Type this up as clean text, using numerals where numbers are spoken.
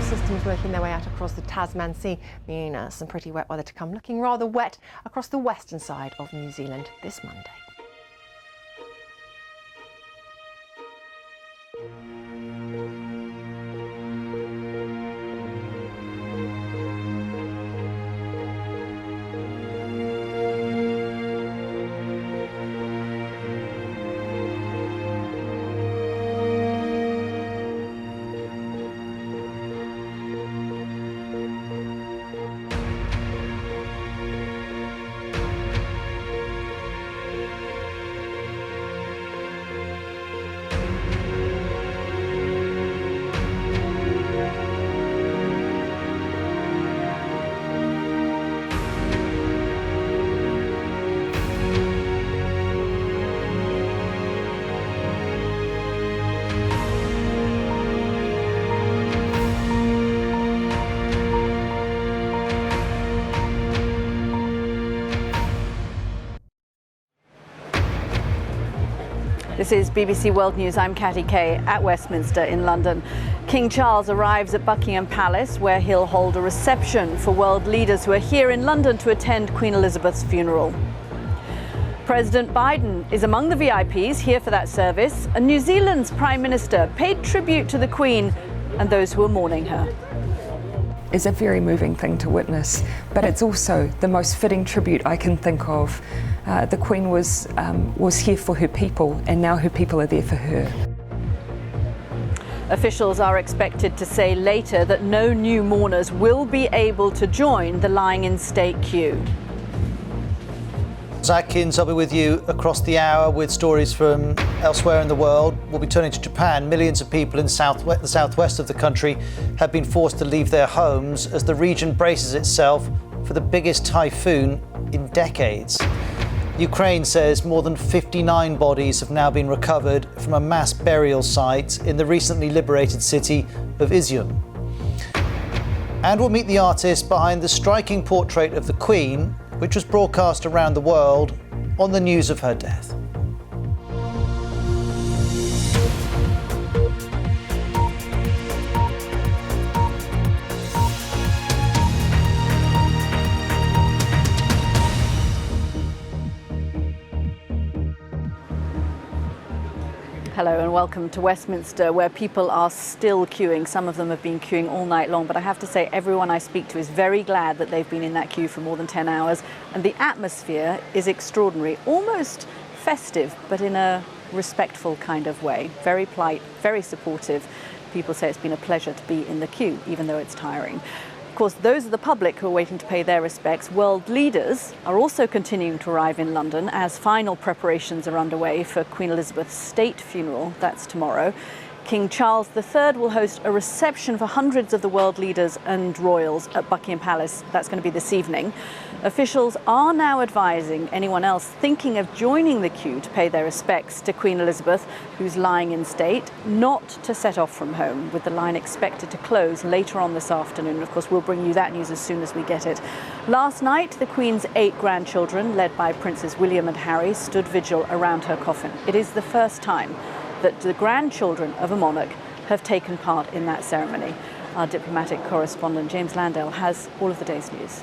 Systems working their way out across the Tasman Sea, meaning some pretty wet weather to come. Looking rather wet across the western side of New Zealand this Monday. This is BBC World News. I'm Katty Kay at Westminster in London. King Charles arrives at Buckingham Palace, where he'll hold a reception for world leaders who are here in London to attend Queen Elizabeth's funeral. President Biden is among the VIPs here for that service, and New Zealand's Prime Minister paid tribute to the Queen and those who are mourning her. Is a very moving thing to witness, but it's also the most fitting tribute I can think of. The Queen was here for her people, and now her people are there for her. Officials are expected to say later that no new mourners will be able to join the lying-in-state queue. Atkins, I'll be with you across the hour with stories from elsewhere in the world. We'll be turning to Japan. Millions of people in the southwest of the country have been forced to leave their homes as the region braces itself for the biggest typhoon in decades. Ukraine says more than 59 bodies have now been recovered from a mass burial site in the recently liberated city of Izium. And we'll meet the artist behind the striking portrait of the Queen, which was broadcast around the world on the news of her death. Hello and welcome to Westminster, where people are still queuing. Some of them have been queuing all night long, but I have to say everyone I speak to is very glad that they've been in that queue for more than 10 hours. And the atmosphere is extraordinary, almost festive, but in a respectful kind of way. Very polite, very supportive. People say it's been a pleasure to be in the queue, even though it's tiring. Of course, those are the public who are waiting to pay their respects. World leaders are also continuing to arrive in London as final preparations are underway for Queen Elizabeth's state funeral. That's tomorrow. King Charles III will host a reception for hundreds of the world leaders and royals at Buckingham Palace. That's going to be this evening. Officials are now advising anyone else thinking of joining the queue to pay their respects to Queen Elizabeth, who's lying in state, not to set off from home, with the line expected to close later on this afternoon. Of course, we'll bring you that news as soon as we get it. Last night, the Queen's 8 grandchildren, led by Princes William and Harry, stood vigil around her coffin. It is the first time that the grandchildren of a monarch have taken part in that ceremony. Our diplomatic correspondent James Landale has all of the day's news.